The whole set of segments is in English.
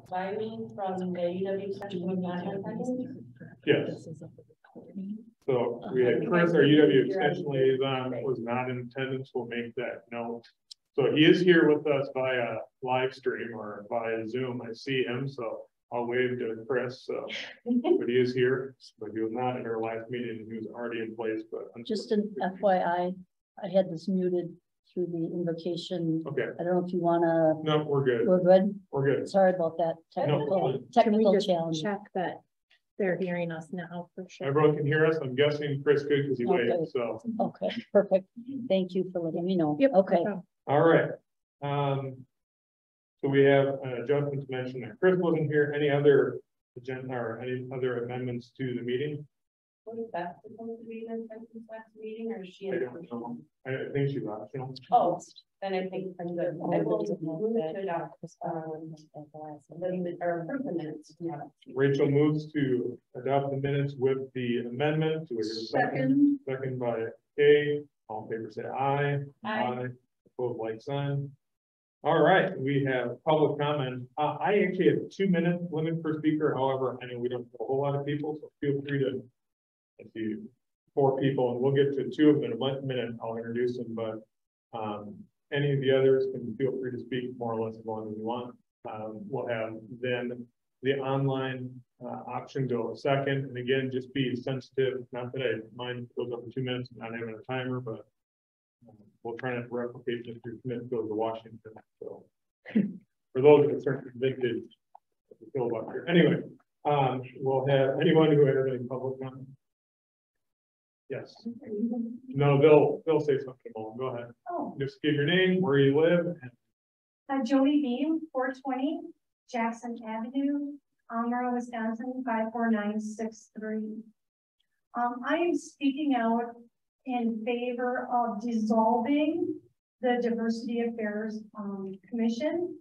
Filing from the UW section was not attending. Yes. So we had Chris, our UW extension liaison, was not in attendance. We'll make that note. So he is here with us via live stream or via Zoom. I see him, so I'll wave to Chris. So, but he is here, but he was not in our last meeting. He was already in place. But just an FYI, I had this muted through the invocation. Okay. I don't know if you want to. No, we're good. We're good. We're good. Sorry about that technical challenge. Check that they're hearing us now for sure. Everyone can hear us. I'm guessing Chris could because he waved. So okay, perfect. Thank you for letting me know. Yep. Okay. All right. So we have an adjustment to mention that Chris wasn't here. Any other agenda or any other amendments to the meeting? Was that supposed to be in the last meeting, or is she? I don't know. I think she's optional. Oh, then I think I'm good. I will move to adopt the minutes. Rachel moves to adopt the minutes with the amendment. Do we hear a second? Second by Kay. All in favor say aye. Aye. Opposed, like sign. All right, we have public comment. I actually have 2 minute limit per speaker. However, I know we don't have a whole lot of people, so feel free to, if you 4 people, and we'll get to 2 of them in a minute. I'll introduce them, but any of the others can feel free to speak more or less as long as you want. We'll have then the online option go second, and again, just be sensitive. Not that I mind goes up to 2 minutes, not having a timer, but we'll try not to replicate just your minutes go to Washington. So for those that are convicted, filibuster. Anyway, we'll have anyone who has any public comment. Yes. No, they'll say something. Go ahead. Oh. Just give your name, where you live. Jody Beam, 420 Jackson Avenue, Amarillo, Wisconsin, 54963. I am speaking out in favor of dissolving the Diversity Affairs Commission.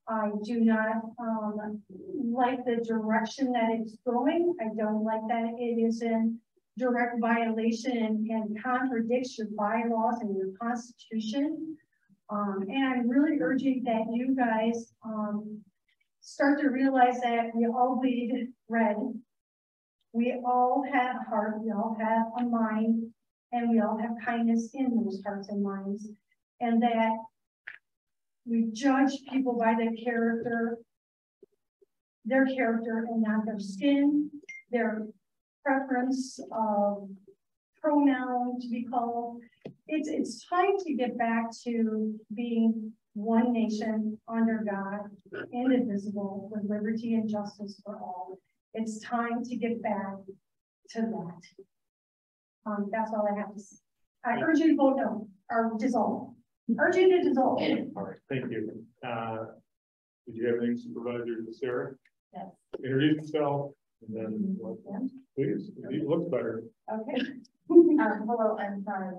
I do not like the direction that it's going. I don't like that it is in direct violation and contradicts your bylaws and your constitution. And I'm really urging that you guys start to realize that we all bleed red. We all have a heart, we all have a mind, and we all have kindness in those hearts and minds. And that we judge people by their character and not their skin, their preference of pronoun to be called. It's time to get back to being one nation under God, indivisible, with liberty and justice for all. It's time to get back to that. That's all I have to say. I urge you to vote no or dissolve. Urge you to dissolve. All right, thank you. Did you have anything, Supervisor Sarah? Yes. Introduce yourself, and then please. It looks better. Okay. Hello, I'm Sarah,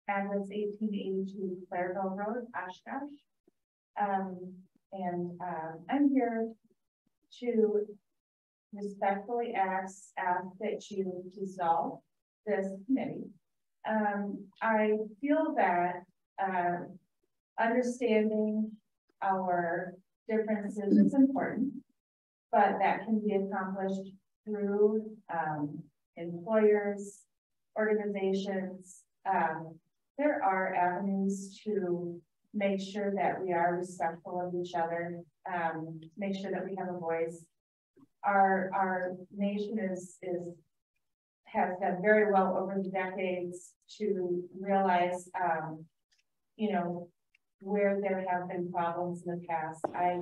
address 1882 Clareville Road, Oshkosh. I'm here to respectfully ask that you dissolve this committee. I feel that understanding our differences is important, but that can be accomplished through employers, organizations. There are avenues to make sure that we are respectful of each other, make sure that we have a voice. Our nation has done very well over the decades to realize, you know, where there have been problems in the past. I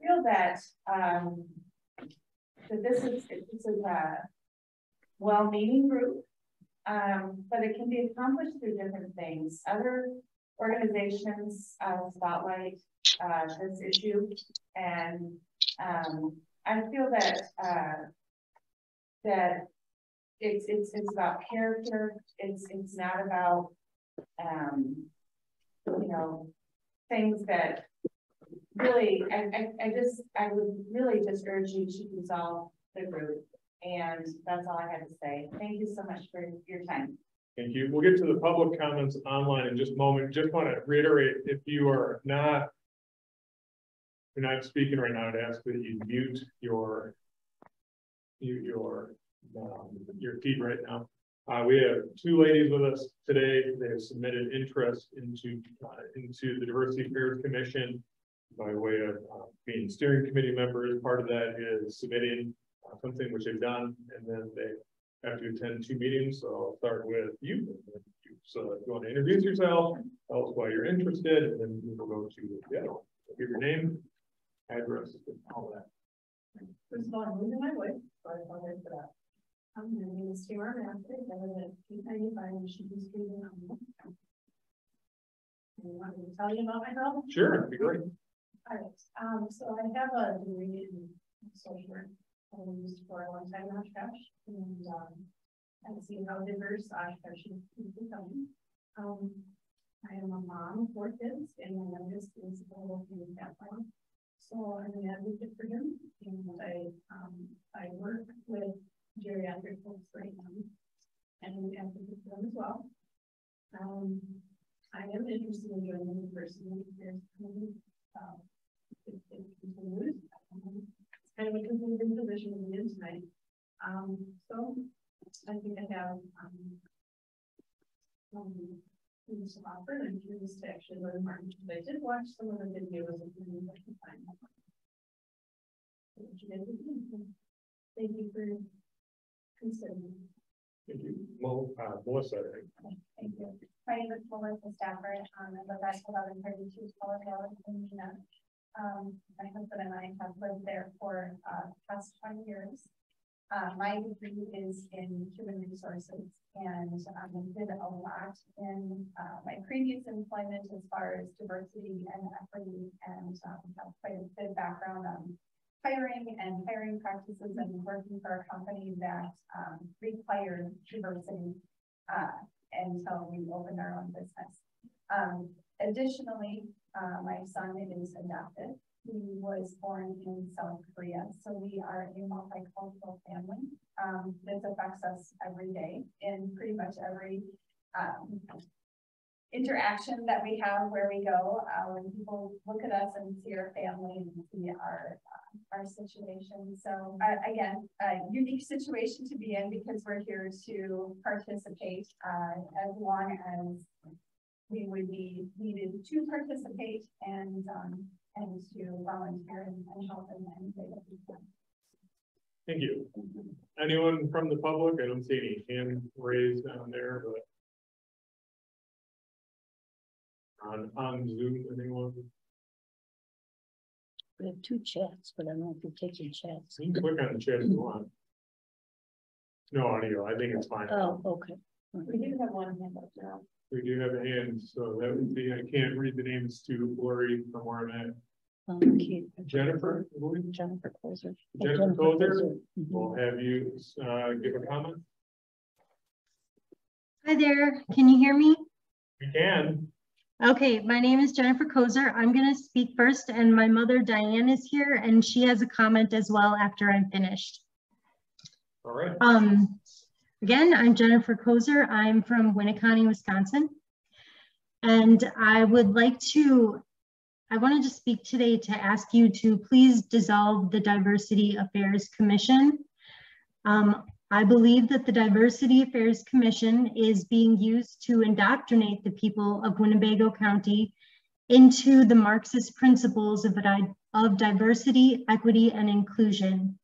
feel that that this is a well-meaning group, but it can be accomplished through different things. Other organizations spotlight this issue, and I feel that that it's about character. It's not about you know, things that really I would really just urge you to dissolve the group. And that's all I had to say. Thank you so much for your time. Thank you. We'll get to the public comments online in just a moment. Just want to reiterate, if you are not you're not speaking right now, I'd ask that you mute your feed right now. We have two ladies with us today. They have submitted interest into the Diversity Affairs Commission by way of being steering committee members. Part of that is submitting something which they've done, and then they have to attend 2 meetings. So I'll start with you. So if you want to introduce yourself, tell us why you're interested, and then we'll go to the other one. Give your name, address, and all that. First of all, I'm losing my voice, so I apologize for that. My name is Tamara Master. I live at 895 Michigan Street in Humboldt. You want me to tell you about myself? Sure, that'd be great. All right. So I have a degree in social work. I used for a long time in Oshkosh, and I've seen how diverse Oshkosh is becoming. I am a mom of 4 kids, and my youngest is a working in that line. So I'm an advocate for him, and I work with geriatric folks right now, and I'm an advocate for them as well. I am interested in joining the Diversity Affairs Committee. It continues. It's kind of a confusing position to be in tonight. So I think I have things to offer, and I'm curious to actually learn more. I did watch some of the videos of the time. Thank you for considering. Thank you. Melissa, I think. Thank you. My name is Melissa Stafford. I live at 1132 Colorado in Neenah. My husband and I have lived there for past 20 years. My degree is in human resources, and I did a lot in my previous employment as far as diversity and equity, and have quite a good background on hiring and hiring practices, and working for a company that required diversity until we opened our own business. Additionally, my son is adopted. He was born in South Korea, so we are a multicultural family. This affects us every day in pretty much every interaction that we have where we go. When people look at us and see our family and see our situation. So again, a unique situation to be in, because we're here to participate as long as we would be needed to participate, and to volunteer and help in any way that we can. Thank you. Anyone from the public? I don't see any hand raised down there, but on Zoom, anyone? We have 2 chats, but I don't know if you're taking chats. You can click on the chat if you want. No audio, I think it's fine. Oh, okay. We do have one hand up now. We do have a hand, so that would be, I can't read the names too blurry from where I'm at. Okay. Jennifer, I believe. Jennifer Kozer. Jennifer Kozer, Mhm. we'll have you give a comment. Hi there, can you hear me? You can. Okay, my name is Jennifer Kozer. I'm going to speak first, and my mother Diane is here, and she has a comment as well after I'm finished. All right. Again, I'm Jennifer Kozer. I'm from Winnebago, Wisconsin, and I wanted to speak today to ask you to please dissolve the Diversity Affairs Commission. I believe that the Diversity Affairs Commission is being used to indoctrinate the people of Winnebago County into the Marxist principles of diversity, equity, and inclusion.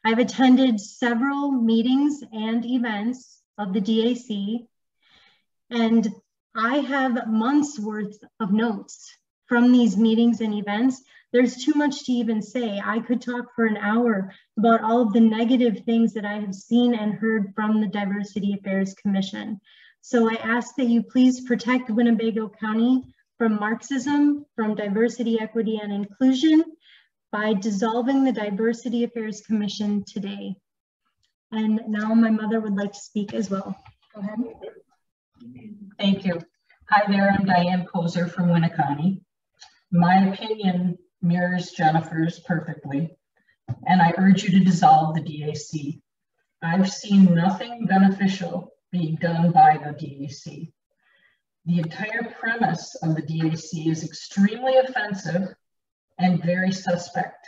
I've attended several meetings and events of the DAC, and I have months worth of notes from these meetings and events. There's too much to even say. I could talk for an hour about all of the negative things that I have seen and heard from the Diversity Affairs Commission. So I ask that you please protect Winnebago County from Marxism, from diversity, equity, and inclusion by dissolving the Diversity Affairs Commission today. And now my mother would like to speak as well. Go ahead. Thank you. Hi there, I'm Diane Kozer from Winnebago. My opinion mirrors Jennifer's perfectly, and I urge you to dissolve the DAC. I've seen nothing beneficial being done by the DAC. The entire premise of the DAC is extremely offensive and very suspect.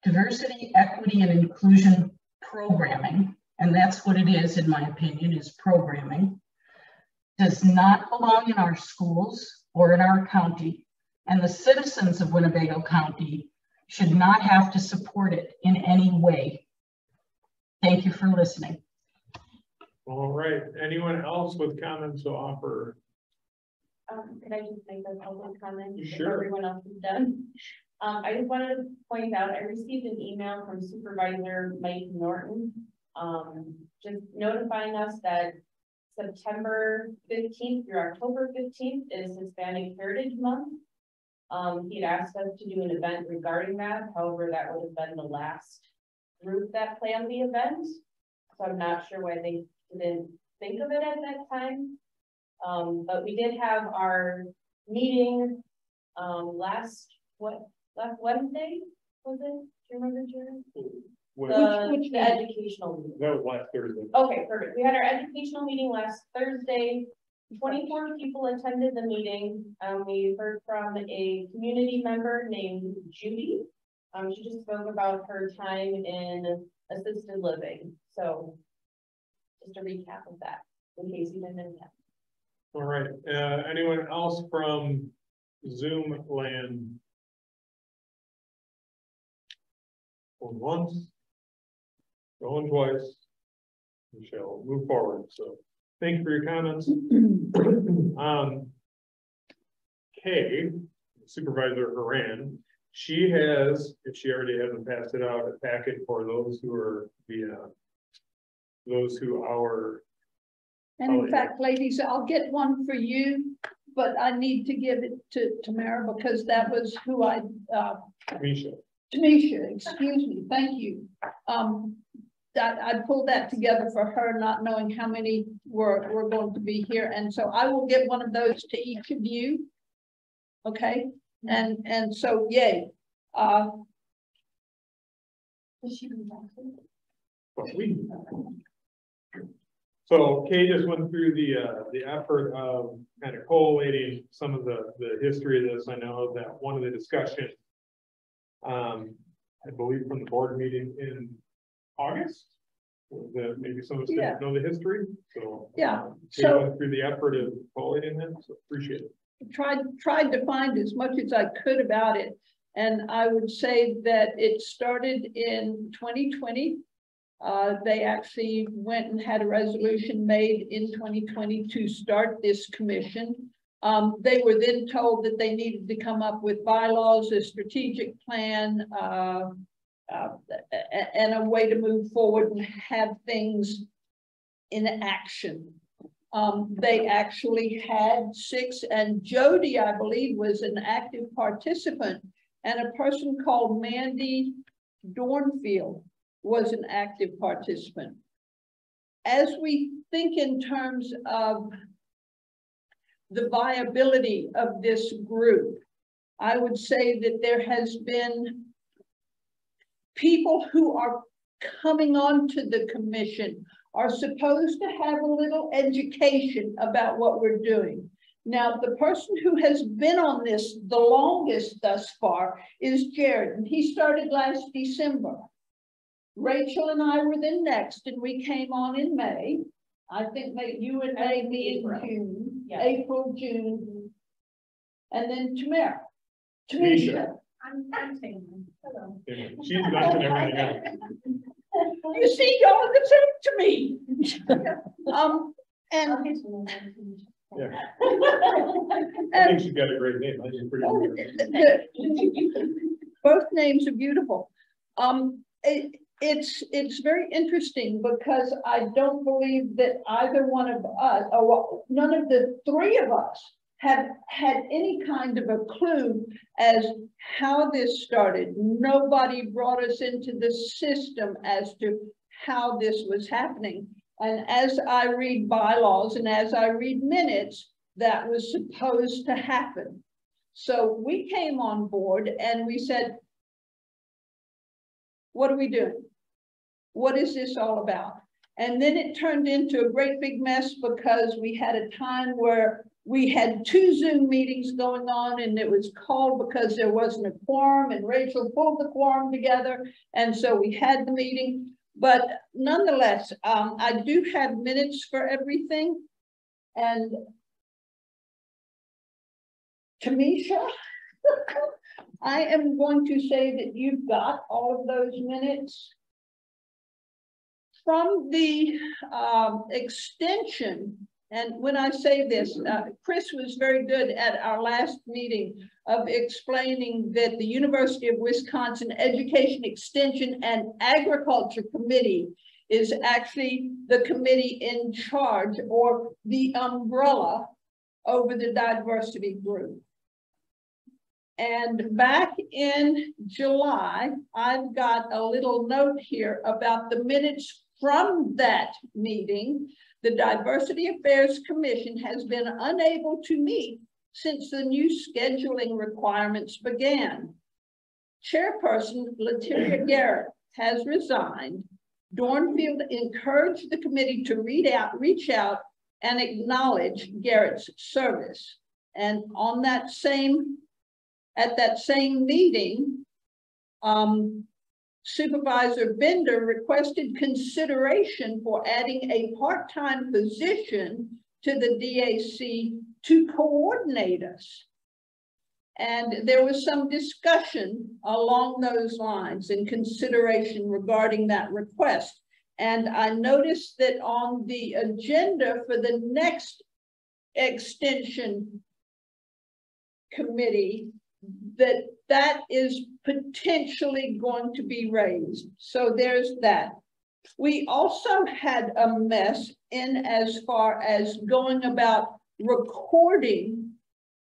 Diversity, equity, and inclusion programming, and that's what it is, in my opinion, is programming, does not belong in our schools or in our county, and the citizens of Winnebago County should not have to support it in any way. Thank you for listening. All right, anyone else with comments to offer? Could I just make a public comment? Sure. If everyone else is done. I just wanted to point out, I received an email from Supervisor Mike Norton, just notifying us that September 15th through October 15th is Hispanic Heritage Month. He'd asked us to do an event regarding that. However, that would have been the last group that planned the event. So I'm not sure why they didn't think of it at that time. But we did have our meeting last Wednesday, was it? Do you remember, Jerry? The educational meeting. That was last Thursday. Okay, perfect. We had our educational meeting last Thursday. 24 people attended the meeting. We heard from a community member named Judy. She just spoke about her time in assisted living. So just a recap of that in case you didn't know that. All right, anyone else from Zoom land? Going once, going twice. We shall move forward. So thank you for your comments. Kay, Supervisor Haran, she has, if she already hasn't passed it out, a packet for those who are And in fact, ladies, I'll get one for you, but I need to give it to Tamara because that was who I, Tamisha, excuse me, thank you. That I pulled that together for her, not knowing how many were going to be here. And so I will get one of those to each of you. Okay, and so yay. So Kay just went through the effort of kind of collating some of the history of this. I know that one of the discussions, I believe from the board meeting in August, was that maybe some of us didn't know the history. So yeah, so went through the effort of collating that. So appreciate it. Tried to find as much as I could about it, and I would say that it started in 2020. They actually went and had a resolution made in 2020 to start this commission. They were then told that they needed to come up with bylaws, a strategic plan, and a way to move forward and have things in action. They actually had 6, and Jody, I believe, was an active participant, and a person called Mandy Dornfield was an active participant. As we think in terms of the viability of this group, I would say that there has been people who are coming onto the commission are supposed to have a little education about what we're doing. Now, the person who has been on this the longest thus far is Jared, and he started last December. Rachel and I were then next, and we came on in May. I think that you and May, me in June, yeah. April, June, and then Tamara. Tamisha. I'm saying hello. She's mentioned everything else. You see, y'all are the same to me. And yeah. I think she's got a great name. I think pretty both names are beautiful. It's very interesting because I don't believe that either one of us, or none of the 3 of us, have had any kind of a clue as how this started. Nobody brought us into the system as to how this was happening. And as I read bylaws and as I read minutes, that was supposed to happen. So we came on board and we said, what are we doing? What is this all about? And then it turned into a great big mess because we had a time where we had 2 Zoom meetings going on, and it was called because there wasn't a quorum, and Rachel pulled the quorum together. And so we had the meeting, but nonetheless, I do have minutes for everything. And Tamisha, I am going to say that you've got all of those minutes. From the extension, and when I say this, Chris was very good at our last meeting of explaining that the University of Wisconsin Education Extension and Agriculture Committee is actually the committee in charge, or the umbrella over the diversity group. And back in July, I've got a little note here about the minutes from that meeting. The Diversity Affairs Commission has been unable to meet since the new scheduling requirements began. Chairperson Latiria Garrett has resigned. Dornfield encouraged the committee to reach out and acknowledge Garrett's service. And on that at that same meeting, Supervisor Bender requested consideration for adding a part-time position to the DAC to coordinate us. And there was some discussion along those lines and consideration regarding that request. And I noticed that on the agenda for the next extension committee, that is potentially going to be raised. So there's that. We also had a mess in as far as going about recording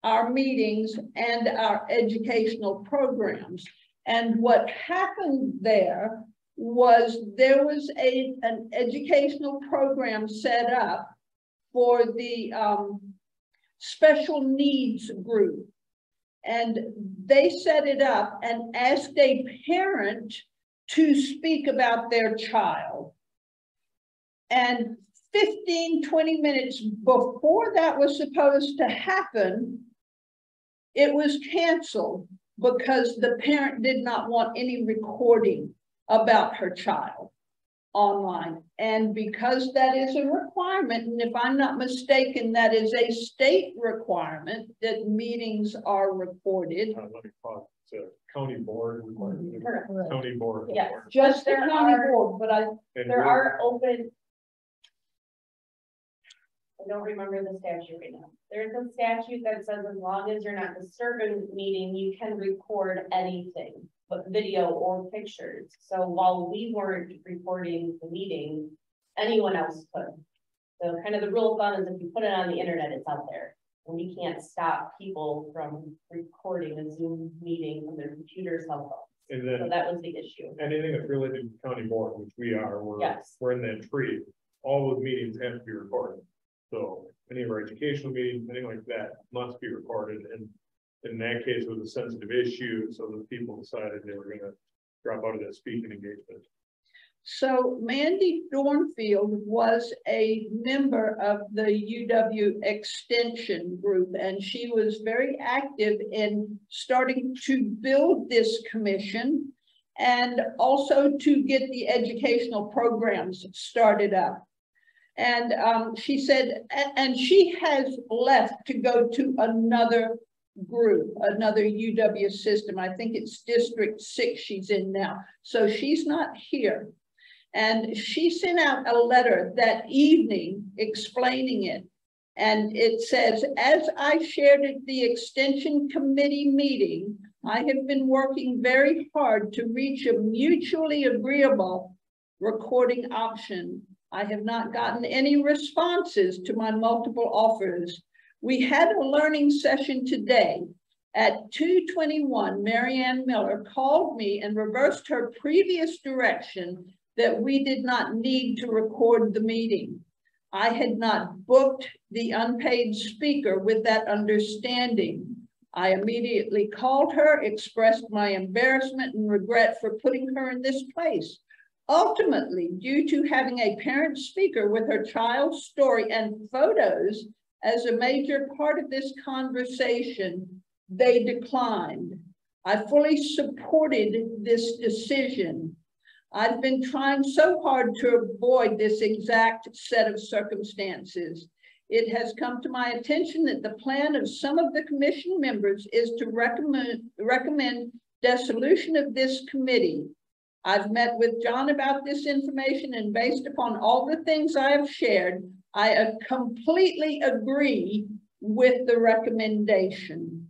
our meetings and our educational programs. And what happened there was an educational program set up for the special needs group. And they set it up and asked a parent to speak about their child. And 15-20 minutes before that was supposed to happen, it was canceled because the parent did not want any recording about her child online. And because that is a requirement, and if I'm not mistaken, that is a state requirement that meetings are recorded. Let me pause. It's a county board requirement. Correct. County board. Yes. Just the There county are- board, but And There we're- are open. I don't remember the statute right now. There's a statute that says as long as you're not disturbing the meeting, you can record anything, but video or pictures. So while we weren't recording the meeting, anyone else could. So kind of the rule of thumb is if you put it on the internet, it's out there. And we can't stop people from recording a Zoom meeting from their computers, cell phones. And then So that was the issue. anything that's related to county board, which we are, Yes. we're in that tree, all those meetings have to be recorded. So any of our educational meetings, anything like that must be recorded. And in that case, it was a sensitive issue. So the people decided they were gonna drop out of that speaking engagement. so Mandy Dornfield was a member of the UW Extension group, and she was very active in starting to build this commission and also to get the educational programs started up. And she said, and she has left to go to another group, another UW system. I think it's District 6 she's in now. So she's not here. And she sent out a letter that evening explaining it. And it says, as I shared at the Extension Committee meeting, I have been working very hard to reach a mutually agreeable recording option. I have not gotten any responses to my multiple offers. We had a learning session today. At 2:21, Marianne Miller called me and reversed her previous direction that we did not need to record the meeting. I had not booked the unpaid speaker with that understanding. I immediately called her, expressed my embarrassment and regret for putting her in this place. Ultimately, due to having a parent speaker with her child's story and photos as a major part of this conversation, they declined. I fully supported this decision. I've been trying so hard to avoid this exact set of circumstances. It has come to my attention that the plan of some of the commission members is to recommend dissolution of this committee. I've met with John about this information, and based upon all the things I have shared, I completely agree with the recommendation.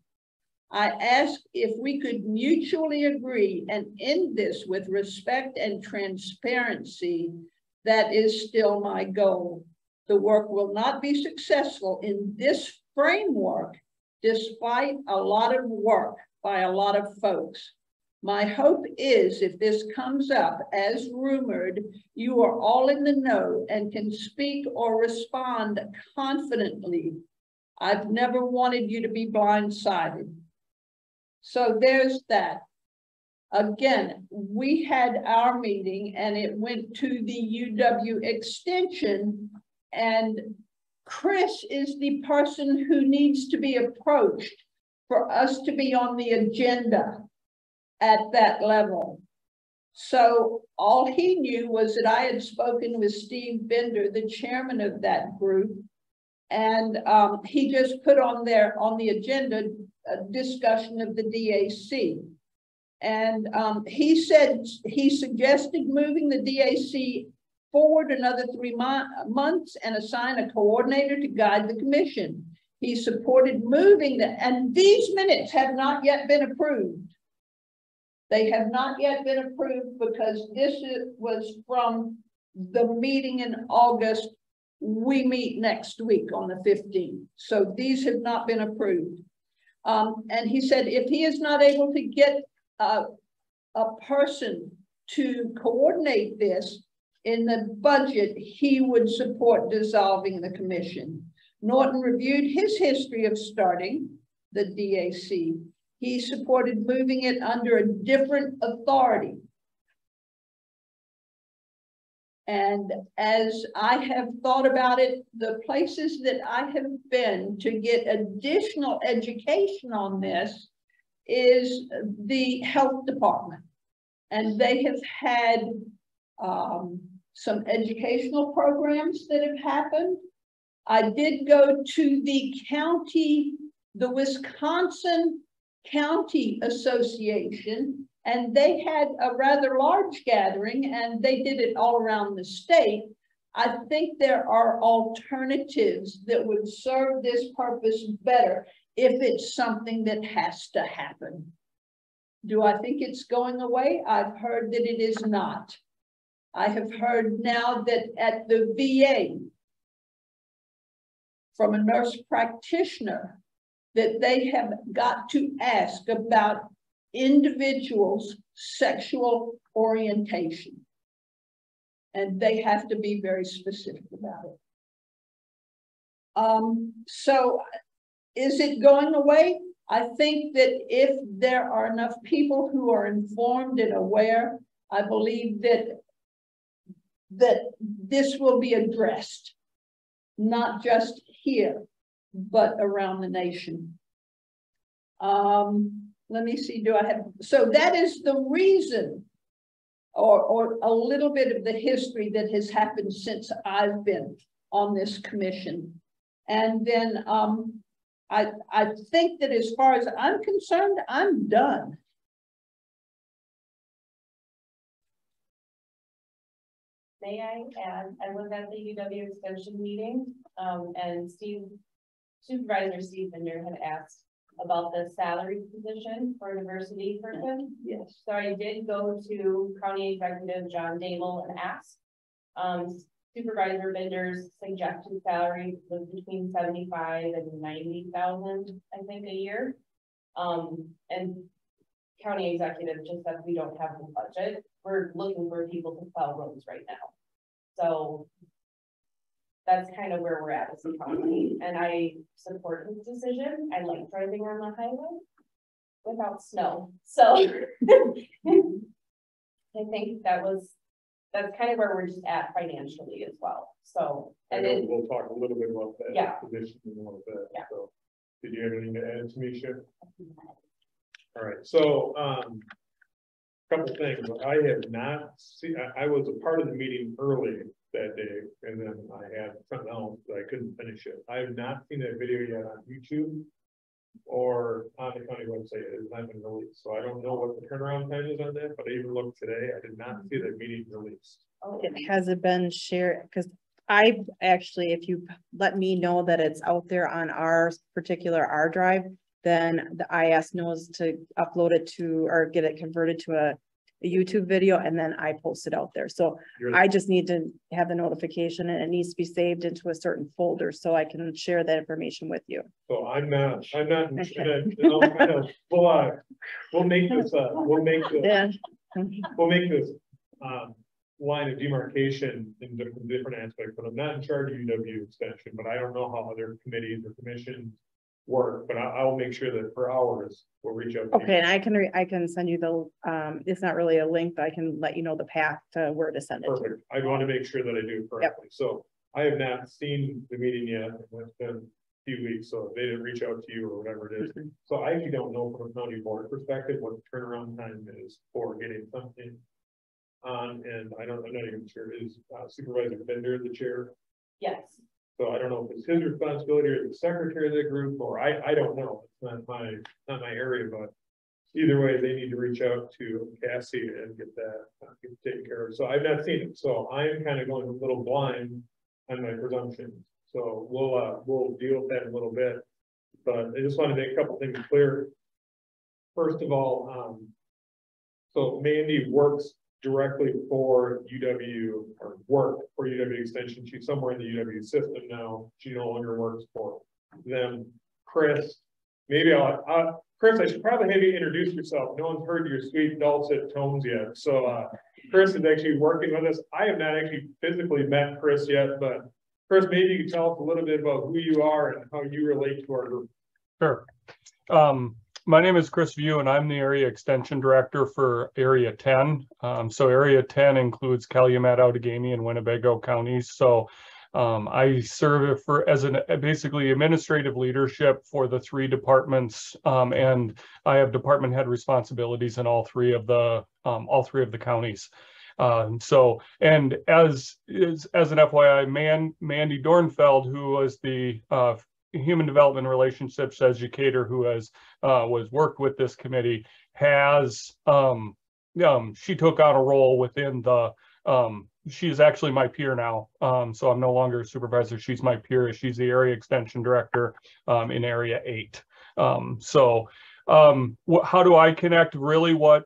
I ask if we could mutually agree and end this with respect and transparency. That is still my goal. The work will not be successful in this framework, despite a lot of work by a lot of folks. My hope is if this comes up as rumored, you are all in the know and can speak or respond confidently. I've never wanted you to be blindsided. So there's that. Again, we had our meeting and it went to the UW extension, and Chris is the person who needs to be approached for us to be on the agenda at that level. So all he knew was that I had spoken with Steve Bender, the chairman of that group, and he just put on the agenda a discussion of the DAC. And he said he suggested moving the DAC forward another 3 months and assign a coordinator to guide the commission. He supported moving and these minutes have not yet been approved. They have not yet been approved because this was from the meeting in August. We meet next week on the 15th. So these have not been approved. And he said if he is not able to get a person to coordinate this in the budget, he would support dissolving the commission. Norton reviewed his history of starting the DAC. He supported moving it under a different authority. And as I have thought about it, the places that I have been to get additional education on this is the health department. And they have had some educational programs that have happened. I did go to the Wisconsin County Association, and they had a rather large gathering, and they did it all around the state. I think there are alternatives that would serve this purpose better if it's something that has to happen. Do I think it's going away? I've heard that it is not. I have heard now that at the VA, from a nurse practitioner, that they have got to ask about individuals' sexual orientation. And they have to be very specific about it. So is it going away? I think that if there are enough people who are informed and aware, I believe that this will be addressed, not just here, but around the nation. Let me see, so that is the reason, or a little bit of the history that has happened since I've been on this commission. And then I think that as far as I'm concerned, I'm done. May I add, I was at the UW extension meeting, and Supervisor Steve Bender had asked about the salary position for a diversity person. Yes. So I did go to County Executive John Dable and ask. Supervisor Bender's suggested salary was between 75 and 90,000, I think, a year. And County Executive just said we don't have the budget. We're looking for people to plow roads right now. So that's kind of where we're at as a county, and I support his decision. I like driving on the highway without snow. So I think that's kind of where we're just at financially as well. So, I and know it, we'll talk a little bit about that Yeah. position in a little bit. Yeah. So, did you have anything to add, Tamisha? All right, so, couple things. I have not seen, I was a part of the meeting early that day, and then I had something else that I couldn't finish it. I have not seen that video yet on YouTube or on the county website. It has not been released, so I don't know what the turnaround time is on that, but I even looked today, I did not see that meeting released. It hasn't been shared, because I actually, if you let me know that it's out there on our particular R drive, then the IS knows to upload it to, or get it converted to a YouTube video, and then I post it out there. So I just need to have the notification, and it needs to be saved into a certain folder so I can share that information with you. So I'm not, Okay. we'll make this, Yeah. we'll make this, line of demarcation in different aspects, but I'm not in charge of UW extension, but I don't know how other committees or commissions work, but I will make sure that for ours, we'll reach out. Okay, and I can send you the, it's not really a link, but I can let you know the path to where to send it to. Perfect. I want to make sure that I do it correctly. So I have not seen the meeting yet. It's been a few weeks, so they didn't reach out to you or whatever it is. So I actually don't know from a county board perspective what the turnaround time is for getting something on, and I'm not even sure, is Supervisor Bender the chair? yes. So I don't know if it's his responsibility or the secretary of the group, or I don't know. It's not my area, but either way, they need to reach out to Cassie and get that taken care of. So I've not seen it. So I am kind of going a little blind on my presumptions. So we'll deal with that in a little bit. But I just want to make a couple things clear. First of all, so Mandy works directly for UW, or work for UW Extension. She's somewhere in the UW system now. She no longer works for them. Chris, maybe Chris, I should probably have you introduce yourself. No one's heard your sweet dulcet tones yet. So Chris is actually working with us. I have not actually physically met Chris yet, but Chris, maybe you can tell us a little bit about who you are and how you relate to our group. Sure. My name is Chris View, and I'm the Area Extension Director for Area 10. So Area 10 includes Calumet, Outagamie, and Winnebago counties. So I serve as basically administrative leadership for the 3 departments, and I have department head responsibilities in all three of the counties. So, and as an FYI, Mandy Dornfeld, who was the Human Development Relationships educator who has was worked with this committee, has she took on a role within the she is actually my peer now, so I'm no longer a supervisor. She's my peer. She's the area extension director in area 8. So how do I connect? Really, what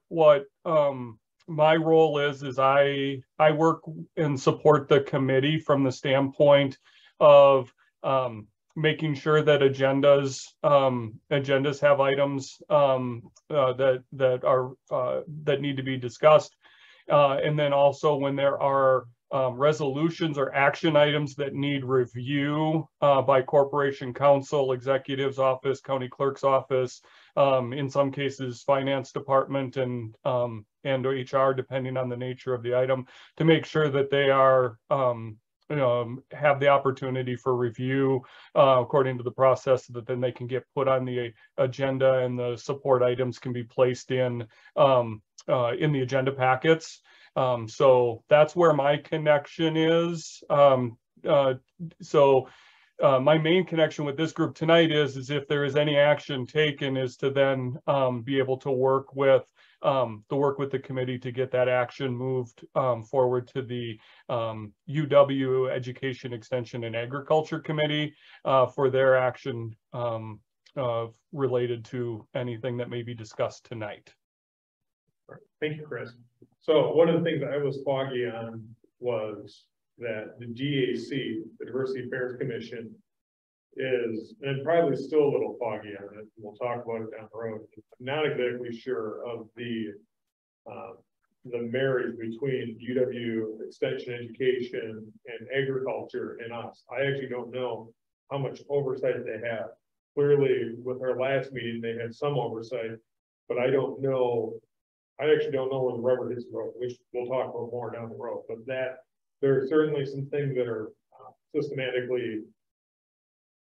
my role is I work and support the committee from the standpoint of making sure that agendas have items that need to be discussed, and then also when there are resolutions or action items that need review by corporation counsel, executive's office, county clerk's office, in some cases finance department and HR, depending on the nature of the item, to make sure that they are have the opportunity for review according to the process, so that then they can get put on the agenda and the support items can be placed in the agenda packets. So that's where my connection is. My main connection with this group tonight is if there is any action taken, is to then be able to work with the committee to get that action moved forward to the UW Education, Extension, and Agriculture Committee for their action related to anything that may be discussed tonight. Thank you, Chris. So one of the things I was foggy on was that the DAC, the Diversity Affairs Commission, is, and probably still a little foggy on it. We'll talk about it down the road. I'm not exactly sure of the marriage between UW Extension, Education, and Agriculture and us. I actually don't know how much oversight they have. Clearly, with our last meeting, they had some oversight, but I don't know. I actually don't know where the rubber hits the road, which we'll talk about more down the road. But that there are certainly some things that are systematically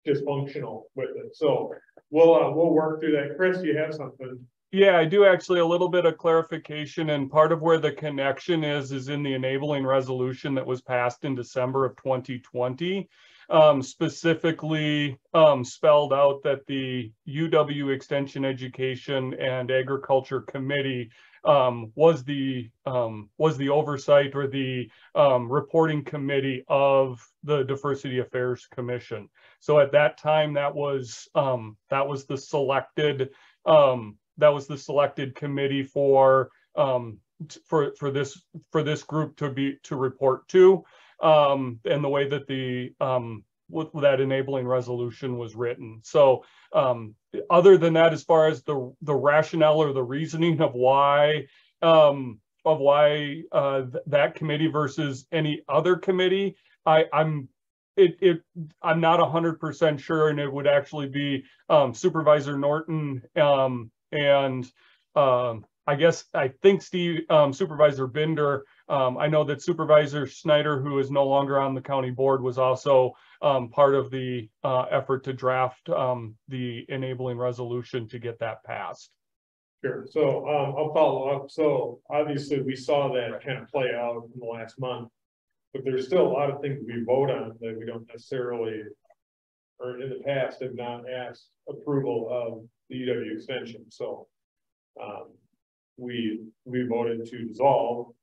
dysfunctional with it. So we'll work through that. Chris, you have something? Yeah, I do actually. A little bit of clarification, and part of where the connection is in the enabling resolution that was passed in December of 2020. Specifically spelled out that the UW Extension Education and Agriculture Committee was the oversight or the reporting committee of the Diversity Affairs Commission. So at that time, that was the selected committee for this group to report to. And the way that that enabling resolution was written. So other than that, as far as the rationale or the reasoning of why that committee versus any other committee, I'm not 100% sure, and it would actually be Supervisor Norton and I think Supervisor Binder. I know that Supervisor Snyder, who is no longer on the county board, was also part of the effort to draft the enabling resolution to get that passed. Sure. So I'll follow up. So obviously we saw that kind of play out in the last month, but there's still a lot of things we vote on that we don't necessarily, or in the past have not asked approval of the UW extension. So we voted to dissolve,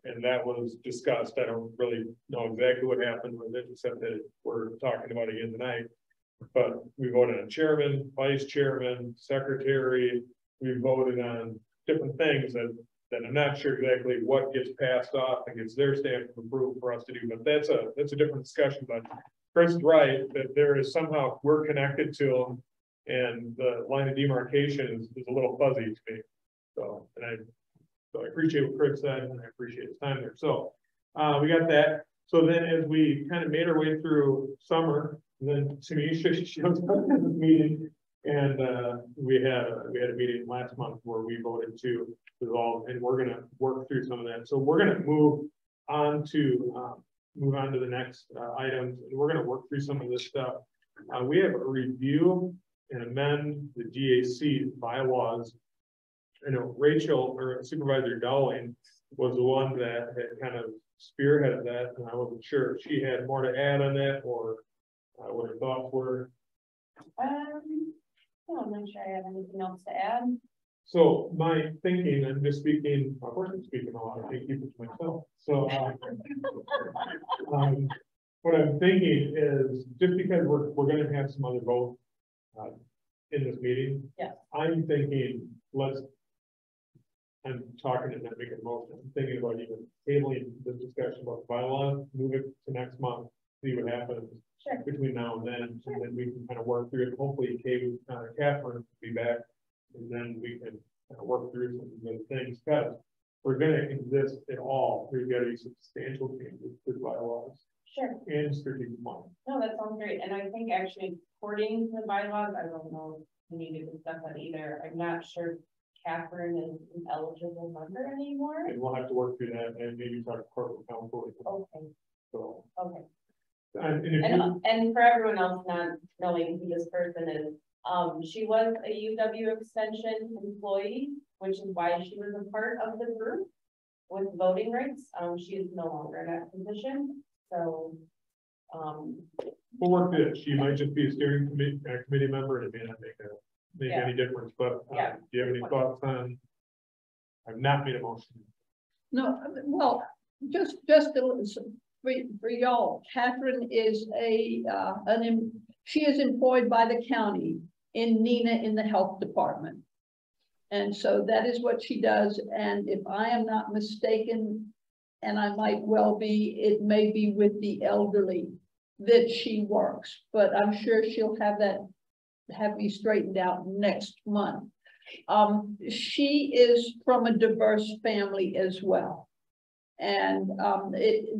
and that was discussed. I don't really know exactly what happened with it, except that we're talking about it again tonight. But we voted on chairman, vice chairman, secretary. We voted on different things that I'm not sure exactly what gets passed off and gets their stamp of approval for us to do. But that's a different discussion. But Chris is right that there is somehow we're connected to them, and the line of demarcation is a little fuzzy to me. So I appreciate what Chris said, and I appreciate his time there. So we got that. So then as we kind of made our way through summer, then Tanisha shows up at the meeting, and we had a meeting last month where we voted to dissolve, and we're gonna work through some of that. So we're gonna move on to the next items, and we're gonna work through some of this stuff. We have a review and amend the GAC bylaws. I know Rachel or Supervisor Dowling was the one that had kind of spearheaded that, and I wasn't sure if she had more to add on that or what her thoughts were. No, I'm not sure I have anything else to add. So my thinking, I'm just speaking, of course I'm speaking a lot, I can't keep it to myself. So what I'm thinking is just because we're going to have some other votes in this meeting, yeah, I'm thinking I'm talking and not making a motion. I'm thinking about even tabling this discussion about the bylaws, move it to next month, see what happens between now and then, and then we can kind of work through it. Hopefully, Catherine will be back, and then we can kind of work through some of those things. Because we're going to exist at all. There's got to be substantial changes to the bylaws. Sure. And strategic plan. No, that sounds great. And I think actually, according to the bylaws, I don't know if we need to discuss that either. I'm not sure Catherine is an eligible member anymore. And we'll have to work through that and maybe talk to corporate counsel. Okay. So. Okay. And for everyone else not knowing who this person is, she was a UW extension employee, which is why she was a part of the group with voting rights. She is no longer in that position. So we'll work through it. She might just be a steering committee member, and it may not make any difference. But do you have any thoughts on? I've not made a motion. No, well, just for y'all, Catherine is she is employed by the county in NENA in the health department. And so that is what she does. And if I am not mistaken, and I might well be, it may be with the elderly that she works, but I'm sure she'll have me straightened out next month. She is from a diverse family as well. And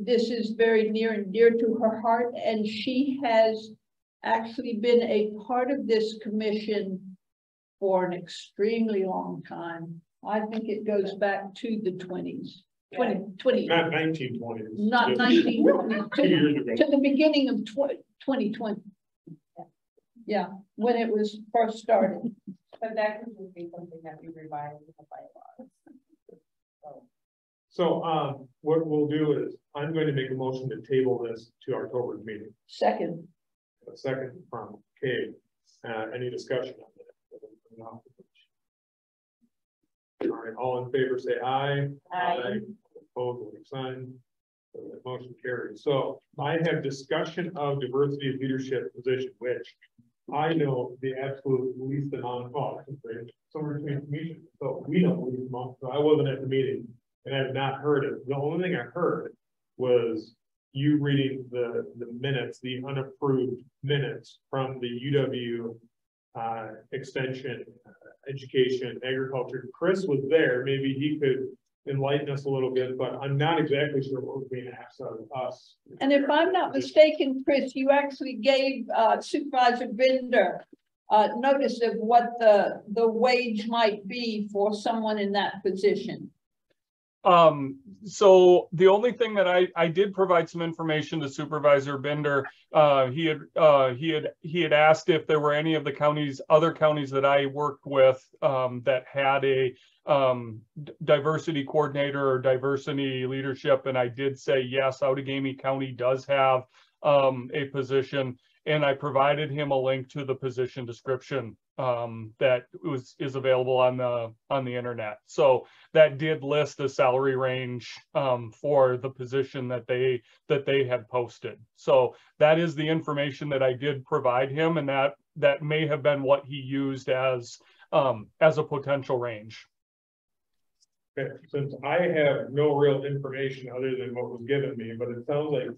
this is very near and dear to her heart. And she has actually been a part of this commission for an extremely long time. I think it goes back to the 20s. 2020, Not 1920. not just 1920, 2 years ago. to the beginning of 2020. Yeah, when it was first started. But that could just be something that we revise in the bylaws. So, what we'll do is, I'm going to make a motion to table this to October's meeting. Second, A second from Kay. Any discussion on that? All right, all in favor, say aye. Aye. Opposed, like sign. So that motion carried. So I have discussion of diversity of leadership position, which I know the absolute least amount of, somewhere between commission. So we know the least amount, so I wasn't at the meeting and I have not heard it. The only thing I heard was you reading the minutes, the unapproved minutes from the UW extension, education, agriculture. Chris was there. Maybe he could enlighten us a little bit, but I'm not exactly sure what was being asked of us. and if I'm not mistaken, Chris, you actually gave Supervisor Binder notice of what the wage might be for someone in that position. So the only thing that I did provide some information to Supervisor Binder. He had asked if there were any of the other counties that I worked with, that had a diversity coordinator or diversity leadership, and I did say yes, Outagamie County does have a position, and I provided him a link to the position description that is available on the internet. So that did list a salary range for the position that they had posted. So that is the information that I did provide him, and that may have been what he used as a potential range. Okay, since I have no real information other than what was given me, but it sounds like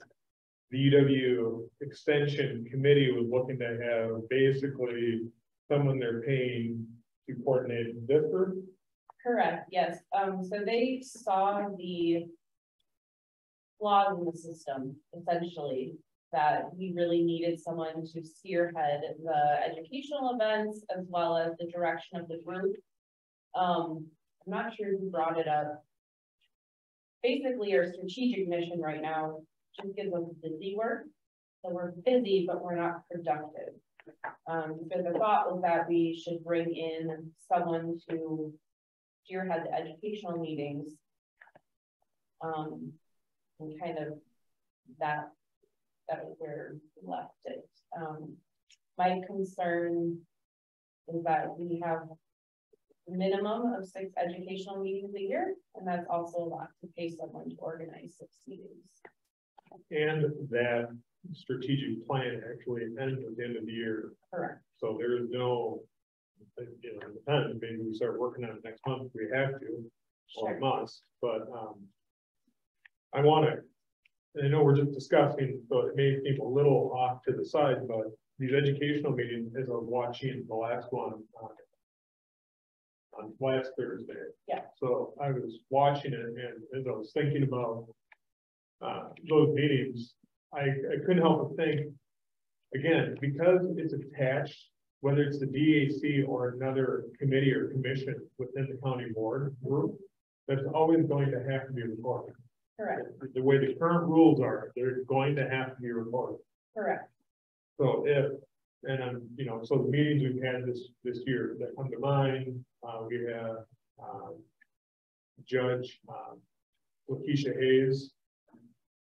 the UW extension committee was looking to have basically someone they're paying to coordinate this group. Correct, yes. So they saw the flaws in the system, essentially, that we really needed someone to spearhead the educational events as well as the direction of the group. I'm not sure who brought it up. Basically, our strategic mission right now just gives us busy work. So we're busy, but we're not productive. So the thought was that we should bring in someone to spearhead the educational meetings. And kind of that was where we left it. My concern is that we have a minimum of 6 educational meetings a year, and that's also a lot to pay someone to organize 6 meetings. And that strategic plan actually ends at the end of the year. Correct. So there is no, you know, depends, maybe we start working on it next month if we have to, or must, but I want to, and I know we're just discussing, so it may seem a little off to the side, but these educational meetings, as I was watching the last one on last Thursday. Yeah. So I was watching it, and as I was thinking about those meetings, I couldn't help but think, again, because it's attached, whether it's the DAC or another committee or commission within the county board group, that's always going to have to be recorded. Correct. The way the current rules are, they're going to have to be recorded. Correct. So if, and you know, so the meetings we've had this year that come to mind, we have Judge Lakeisha Hayes.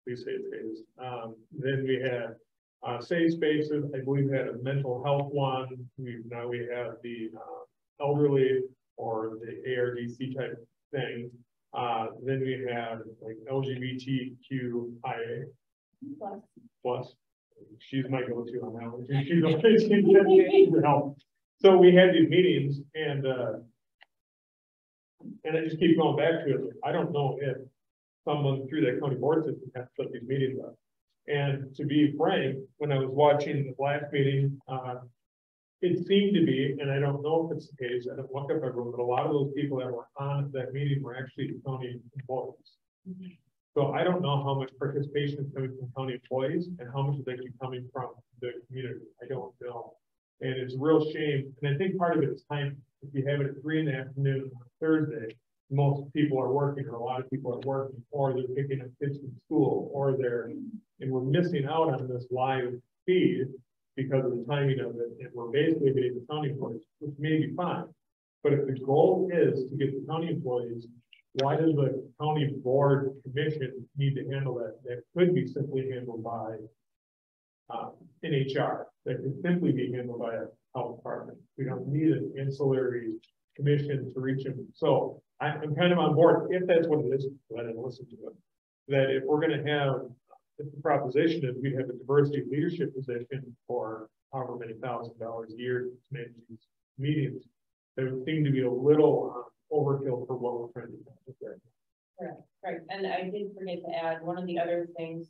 Please say it's Hayes. Then we had Safe Spaces. I believe we had a mental health one. Now we have the elderly or the ARDC type thing. Then we have like LGBTQIA plus. She's my go-to on that one. She's always help. So we had these meetings, and I just keep going back to it. I don't know if someone through that county board system has to set these meetings up. And to be frank, when I was watching the last meeting, it seemed to be, and I don't know if it's the case, I don't look up everyone, but a lot of those people that were on that meeting were actually county employees. So I don't know how much participation is coming from county employees and how much is actually coming from the community. I don't know. And it's a real shame. And I think part of it is time. If you have it at 3 in the afternoon on Thursday, most people are working, or a lot of people are working, or they're picking up kids from school, or and we're missing out on this live feed because of the timing of it, and we're basically getting the county employees, which may be fine. But if the goal is to get the county employees, why does the county board commission need to handle that? That could be simply handled by NHR. That could simply be handled by a health department. We don't need an ancillary commission to reach them. So I'm kind of on board, if that's what it is, let it listen to it. That if we're going to have, if the proposition is we have a diversity leadership position for however many $1,000 a year to manage these meetings, there would seem to be a little overkill for what we're trying to do. Right. And I did forget to add one of the other things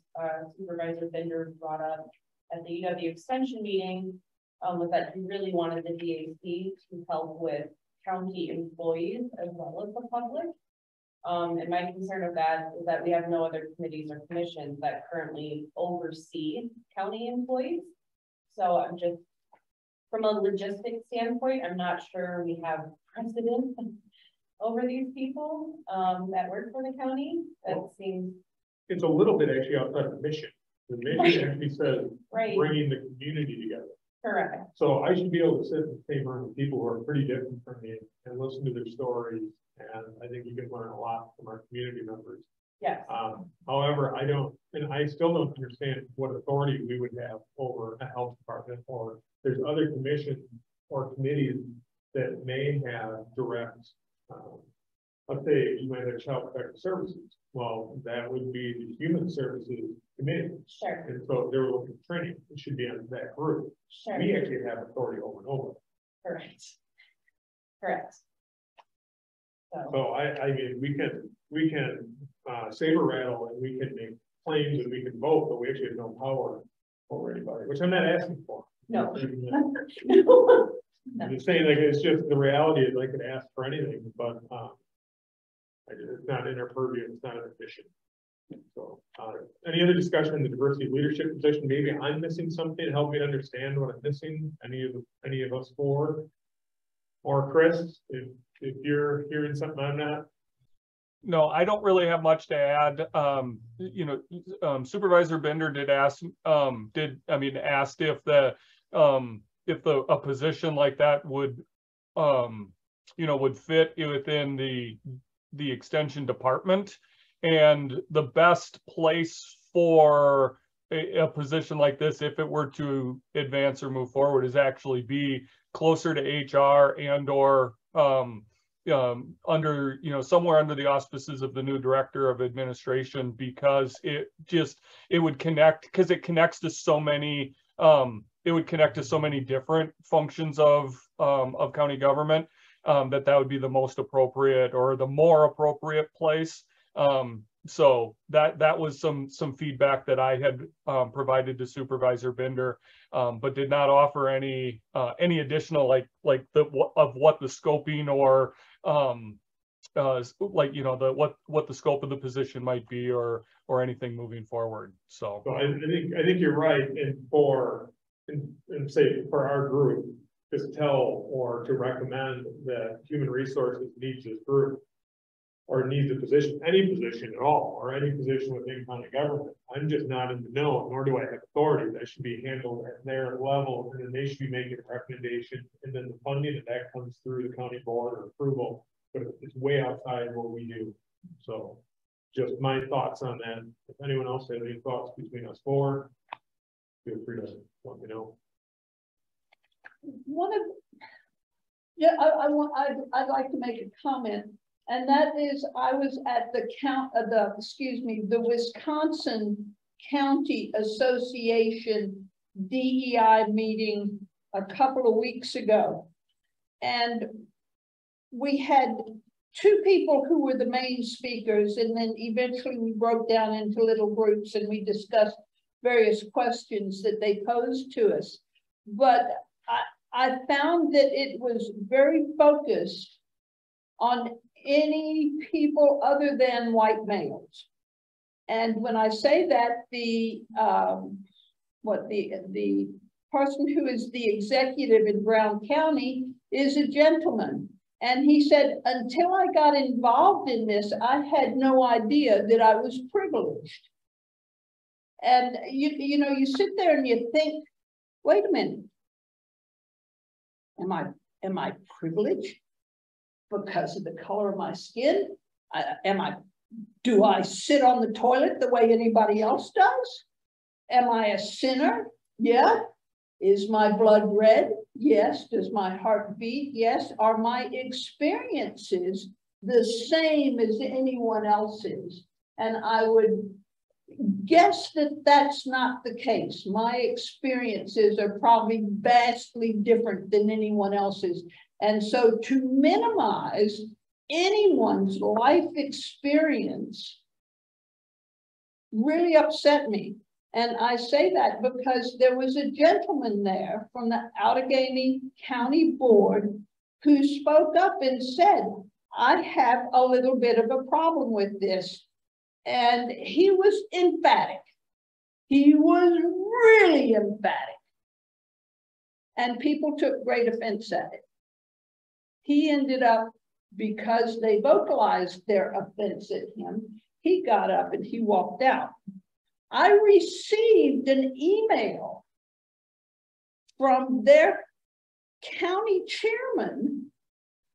Supervisor Bender brought up at the UW extension meeting was that he really wanted the DAC to help with county employees as well as the public. And my concern of that is that we have no other committees or commissions that currently oversee county employees. So I'm just, from a logistics standpoint, I'm not sure we have precedent over these people that work for the county. That seems, it's a little bit actually outside the mission. The mission actually says bringing the community together. Correct. So I should be able to sit in the same room with people who are pretty different from me and listen to their stories. And I think you can learn a lot from our community members. Yes. However, I still don't understand what authority we would have over a health department, or there's other commissions or committees that may have direct, let's say you might have child protective services. Well, that would be the human services committee. Sure. And so if they were looking at training, it should be on that group. Sure. We actually have authority over and over. Correct. Correct. So I mean, we can saber rattle and we can make claims and we can vote, but we actually have no power over anybody, which I'm not asking for. No. I'm just saying, like, it's just the reality is I could ask for anything, but it's not in our purview, it's not an mission. So any other discussion in the diversity leadership position? Maybe I'm missing something. Help me understand what I'm missing. Any of us four, or Chris, if you're hearing something I'm not. No, I don't really have much to add. Supervisor Bender did ask, asked if a position like that would, would fit within the extension department, and the best place for a position like this, if it were to advance or move forward, is actually be closer to HR and or under, somewhere under the auspices of the new director of administration, because it would connect, because it connects to so many, it would connect to so many different functions of county government, that would be the most appropriate or the more appropriate place. So that was some feedback that I had provided to Supervisor Bender, but did not offer any additional what the scoping or what the scope of the position might be or anything moving forward. So I think you're right, and say for our group, just tell or to recommend that human resources needs this group, or needs a position, any position at all, or any position within county government. I'm just not in the know, nor do I have authority. That should be handled at their level, and then they should be making a recommendation, and then the funding of that comes through the county board or approval, but it's way outside what we do. So just my thoughts on that. If anyone else has any thoughts between us four, feel free to let me know. I'd like to make a comment. And that is, I was at the Wisconsin County Association DEI meeting a couple of weeks ago. And we had two people who were the main speakers, and then eventually we broke down into little groups and we discussed various questions that they posed to us. But I found that it was very focused on any people other than white males. And when I say that, the person who is the executive in Brown County is a gentleman. And he said, until I got involved in this, I had no idea that I was privileged. And you know, you sit there and you think, wait a minute. Am I privileged because of the color of my skin? Do I sit on the toilet the way anybody else does? Am I a sinner? Yeah. Is my blood red? Yes. Does my heart beat? Yes. Are my experiences the same as anyone else's? And I would guess that that's not the case. My experiences are probably vastly different than anyone else's. And so to minimize anyone's life experience really upset me. And I say that because there was a gentleman there from the Allegheny County Board who spoke up and said, I have a little bit of a problem with this. And he was emphatic. He was really emphatic. And people took great offense at it. He ended up, because they vocalized their offense at him, he got up and he walked out. I received an email from their county chairman.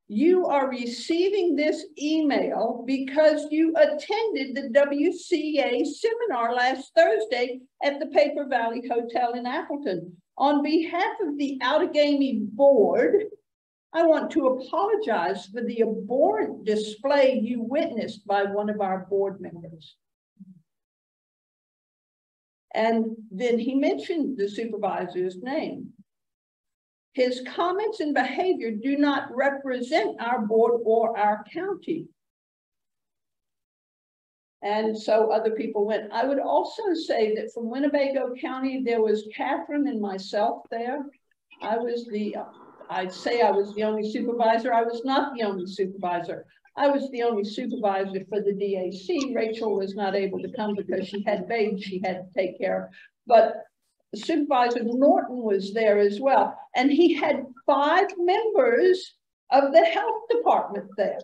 You are receiving this email because you attended the WCA seminar last Thursday at the Paper Valley Hotel in Appleton. On behalf of the Allegheny Board, I want to apologize for the abhorrent display you witnessed by one of our board members. And then he mentioned the supervisor's name. His comments and behavior do not represent our board or our county. And so other people went. I would also say that from Winnebago County, there was Catherine and myself there. I'd say I was the only supervisor. I was not the only supervisor. I was the only supervisor for the DAC. Rachel was not able to come because she had babes she had to take care of. But Supervisor Norton was there as well. And he had 5 members of the health department there.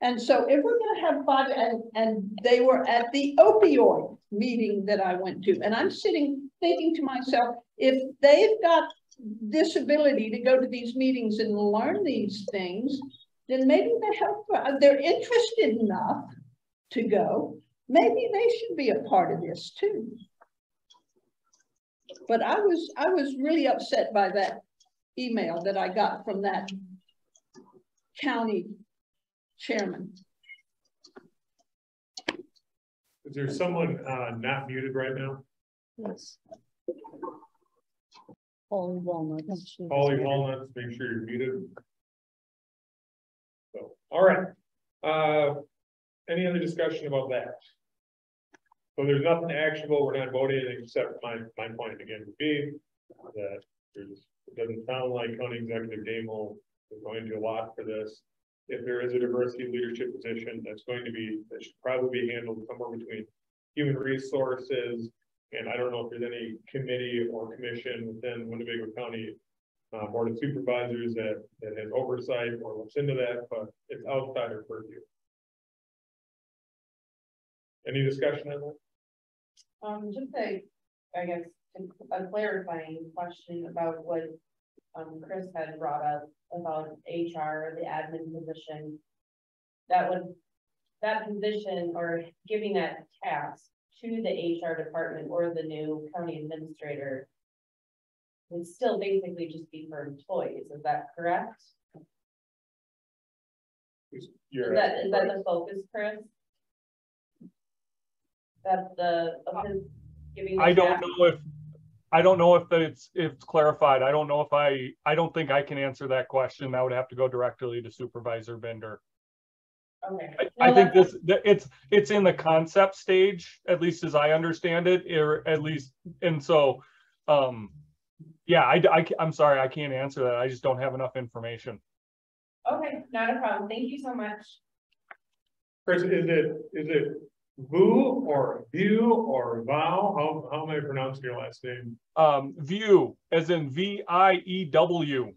And so if we're going to have 5, and they were at the opioid meeting that I went to, and I'm sitting thinking to myself, if they've got this ability to go to these meetings and learn these things, then maybe they're interested enough to go. Maybe they should be a part of this too. But I was really upset by that email that I got from that county chairman. Is there someone not muted right now? Yes. Holly Walnuts. Holly Walnuts, make sure you're muted. So, all right. Any other discussion about that? So there's nothing actionable. We're not voting anything except my point again would be that it doesn't sound like County Executive Damo is going to do a lot for this. If there is a diversity leadership position, that should probably be handled somewhere between human resources. And I don't know if there's any committee or commission within Winnebago County Board of Supervisors that has oversight or looks into that, but it's outside our purview. Any discussion on that? Just I guess, a clarifying question about what Chris had brought up about HR, the admin position. That position, or giving that task to the HR department or the new county administrator, would still basically just be for employees. Is that correct? Is that the focus, Chris? That's giving. I don't know if it's clarified. I don't know if I don't think I can answer that question. That would have to go directly to Supervisor Bender. Okay. I think it's in the concept stage, at least as I understand it, or at least, and so yeah, I'm sorry, I can't answer that. I just don't have enough information. Okay, not a problem. Thank you so much. Chris, is it Vu or View or Vow? How am I pronouncing your last name? View, as in VIEW.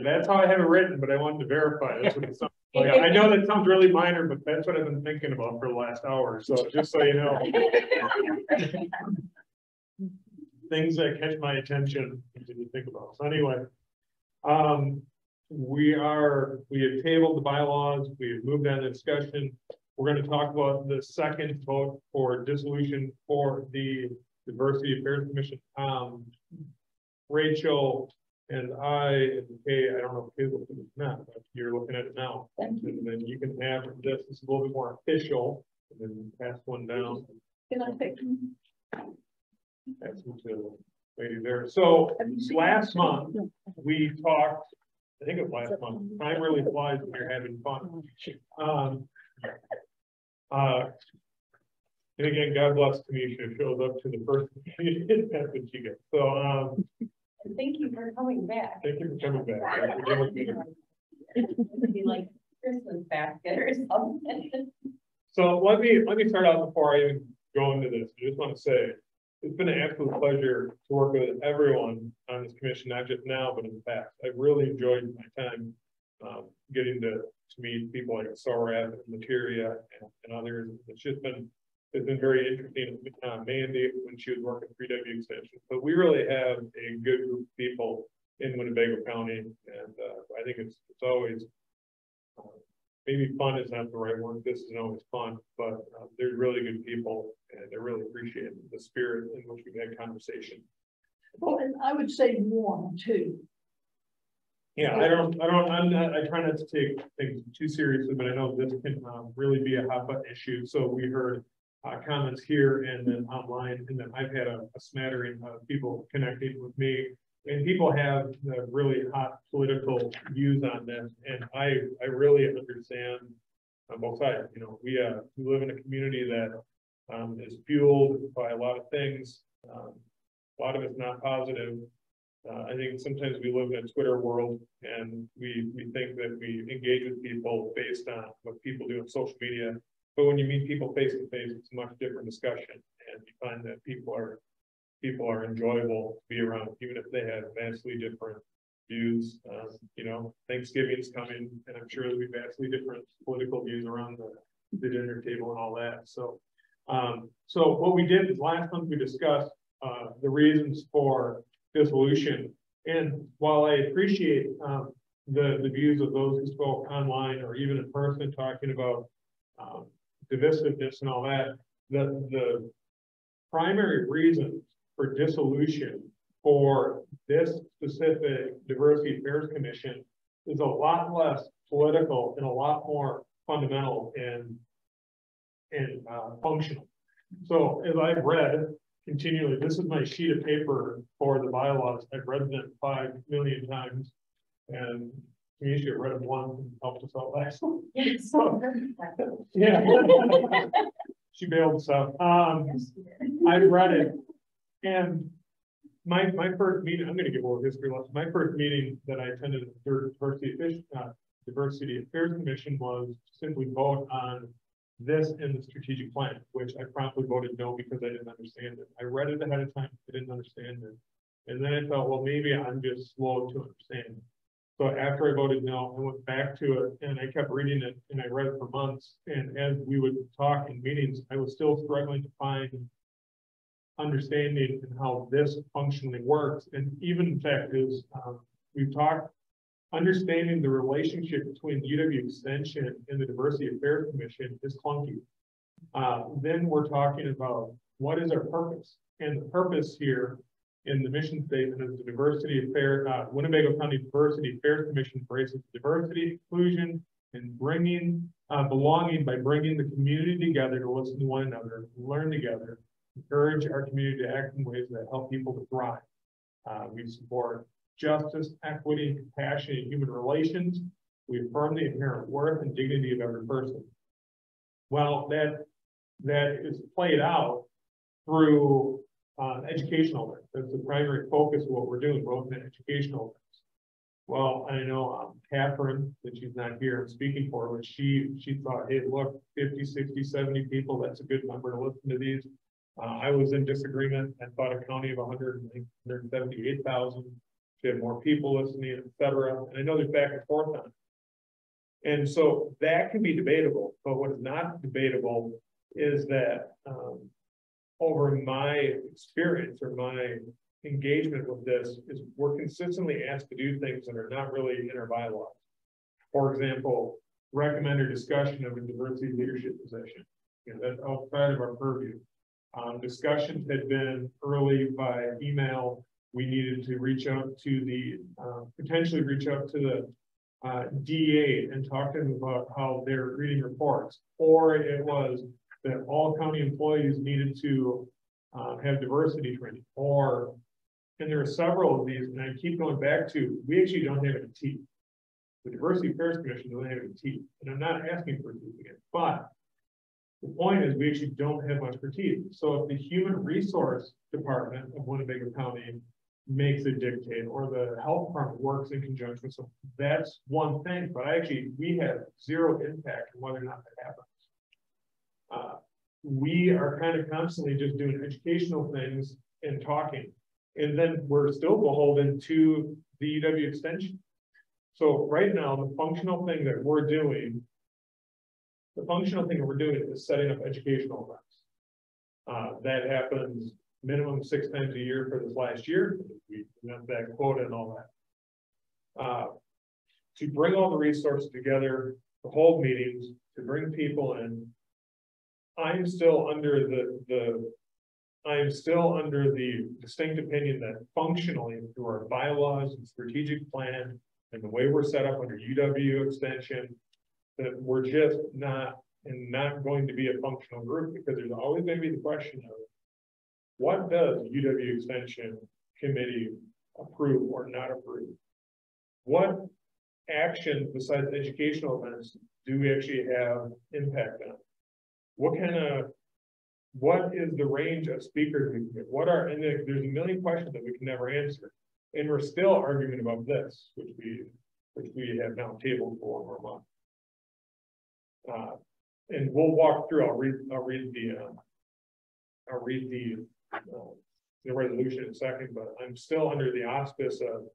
That's how I have it written, but I wanted to verify. That's what it sounds like. I know that sounds really minor, but that's what I've been thinking about for the last hour. So just so you know. Things that catch my attention to think about. So anyway, we have tabled the bylaws, we have moved on to discussion. We're going to talk about the second vote for dissolution for the Diversity Affairs Commission. Rachel and I, and Kay, I don't know if Kay's looking at it now, but you're looking at it now. And then you can have this, it's a little bit more official, and then pass one down. Can I take? Pass one to the lady there. So last month, we talked, I think it was last month, time really flies when you're having fun. And again, God bless Tanisha, shows up to the first meeting, that's what she gets. So, thank you for coming back. thank you for coming back. Be like Christmas basket or something. So let me start out before I even go into this. I just want to say, it's been an absolute pleasure to work with everyone on this commission, not just now, but in the past. I've really enjoyed my time getting to meet people like Sorab and Materia and others. It's been very interesting. Mandy, when she was working 3W Extension. But we really have a good group of people in Winnebago County. And I think it's always, maybe fun is not the right word. This isn't always fun, but they're really good people and I really appreciate the spirit in which we had conversation. Well, and I would say warm too. Yeah, I try not to take things too seriously, but I know this can really be a hot button issue. So we heard comments here and then online, and then I've had a smattering of people connecting with me, and people have really hot political views on this, and I really understand on both sides. You know, we live in a community that is fueled by a lot of things. A lot of it's not positive. I think sometimes we live in a Twitter world and we think that we engage with people based on what people do on social media. But when you meet people face to face, it's a much different discussion. And you find that people are enjoyable to be around, even if they have vastly different views. You know, Thanksgiving's coming, and I'm sure there'll be vastly different political views around the dinner table and all that. So what we did is last month we discussed the reasons for dissolution. And while I appreciate the views of those who spoke online or even in person talking about divisiveness and all that, the primary reason for dissolution for this specific Diversity Affairs Commission is a lot less political and a lot more fundamental and functional. So as I've read continually, this is my sheet of paper for the bylaws. I've read them 5 million times, and Tanisha read them once and helped us out last one. So, yeah, she bailed us out. I've read it, and my first meeting, I'm going to give a little history lesson. My first meeting that I attended at the Diversity Affairs Commission was to simply vote on this in the strategic plan, which I promptly voted no because I didn't understand it. I read it ahead of time, I didn't understand it. And then I thought, well, maybe I'm just slow to understand. So after I voted no, I went back to it and I kept reading it and I read it for months. And as we would talk in meetings, I was still struggling to find understanding in how this functionally works. And even in fact is, we've talked, understanding the relationship between UW Extension and the Diversity Affairs Commission is clunky. Then we're talking about what is our purpose, and the purpose here in the mission statement is the Diversity Affairs, Winnebago County Diversity Affairs Commission embraces diversity, inclusion, and bringing belonging by bringing the community together to listen to one another, learn together, encourage our community to act in ways that help people to thrive. We support justice, equity, and compassion in human relations. We affirm the inherent worth and dignity of every person. Well, that is played out through educational events. That's the primary focus of what we're doing, both in educational events. Well, I know Catherine, that she's not here, I'm speaking for her, but she thought, hey, look, 50, 60, 70 people, that's a good number to listen to these. I was in disagreement. I thought a county of 178,000 to have more people listening, et cetera. And I know there's back and forth on it. And so that can be debatable, but what is not debatable is that over my experience or my engagement with this is we're consistently asked to do things that are not really in our bylaws. For example, recommend or discussion of a diversity leadership position. You know, that's outside of our purview. Discussions had been early by email. We needed to reach out to the, potentially reach out to the DEA and talk to them about how they're reading reports. Or it was that all county employees needed to have diversity training. Or, and there are several of these, and I keep going back to, we actually don't have any teeth. The Diversity Affairs Commission doesn't have any teeth. And I'm not asking for teeth again, but the point is we actually don't have much for teeth. So if the Human Resource Department of Winnebago County makes a dictate, or the health department works in conjunction, so that's one thing, but actually we have zero impact on whether or not that happens. We are kind of constantly just doing educational things and talking, and then we're still beholden to the UW extension. So right now, the functional thing that we're doing is setting up educational events. That happens minimum 6 times a year for this last year. We met that quota and all that. To bring all the resources together, to hold meetings, to bring people in. I'm still under the distinct opinion that functionally through our bylaws and strategic plan and the way we're set up under UW extension, that we're just not going to be a functional group, because there's always going to be the question of what does UW extension committee approve or not approve? What actions besides educational events do we actually have impact on? What is the range of speakers we can get? And there's a million questions that we can never answer. And we're still arguing about this, which we have now tabled for 1 more month. And we'll walk through, I'll read the resolution in a second, but I'm still under the auspice of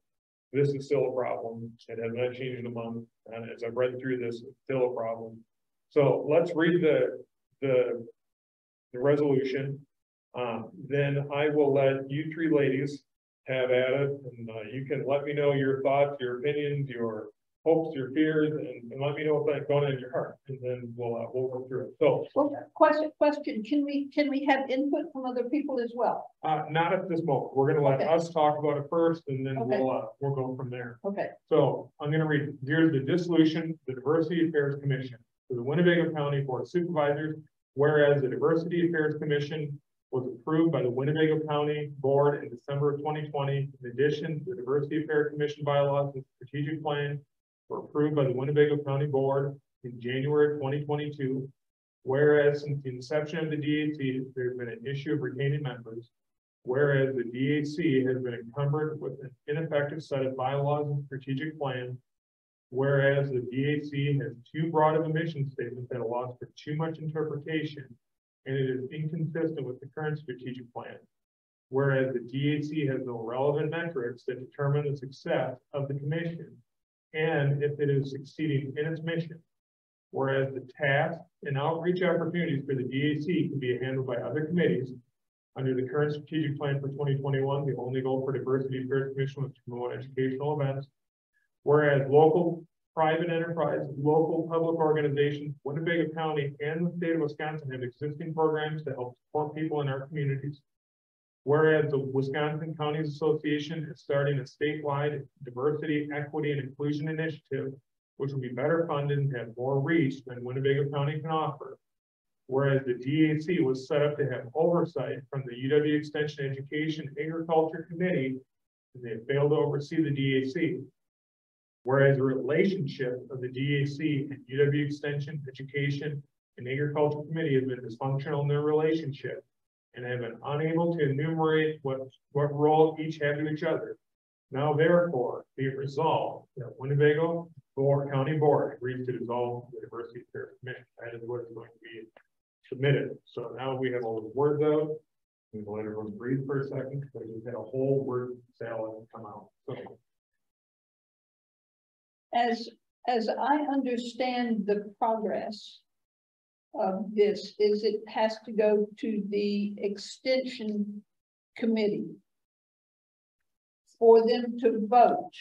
this is still a problem. It has not changed in a month. And as I've read through this, it's still a problem. So let's read the resolution. Then I will let you 3 ladies have at it, and you can let me know your thoughts, your opinions, your hopes, your fears, and let me know what's going on in your heart, and then we'll work through it. So, well, question, can we have input from other people as well? Not at this moment. We're going to let us talk about it first, and then okay. we'll go from there. Okay. So I'm going to read. Here's the dissolution, the Diversity Affairs Commission for the Winnebago County Board of Supervisors. Whereas the Diversity Affairs Commission was approved by the Winnebago County Board in December of 2020. In addition, the Diversity Affairs Commission bylaws and strategic plan were approved by the Winnebago County Board in January of 2022. Whereas since the inception of the DAC, there's been an issue of retaining members. Whereas the DAC has been encumbered with an ineffective set of bylaws and strategic plans. Whereas the DAC has too broad of a mission statement that allows for too much interpretation, and it is inconsistent with the current strategic plan. Whereas the DAC has no relevant metrics that determine the success of the commission, and if it is succeeding in its mission. Whereas the task and outreach opportunities for the DAC can be handled by other committees. Under the current strategic plan for 2021, the only goal for Diversity Affairs Commission was to promote educational events. Whereas local private enterprise, local public organizations, Winnebago County and the state of Wisconsin have existing programs to help support people in our communities. Whereas the Wisconsin Counties Association is starting a statewide diversity, equity, and inclusion initiative, which will be better funded and have more reach than Winnebago County can offer. Whereas the DAC was set up to have oversight from the UW Extension Education Agriculture Committee, and they have failed to oversee the DAC. Whereas the relationship of the DAC and UW Extension, Education, and Agriculture Committee has been dysfunctional in their relationship and have been unable to enumerate what role each have to each other. Now, therefore, be it resolved that Winnebago County Board agrees to dissolve the Diversity Affairs Commission. That is what is going to be submitted. So now we have all the words out. We let everyone breathe for a second, because we've had a whole word salad come out. So, As I understand the progress of this, is it has to go to the extension committee for them to vote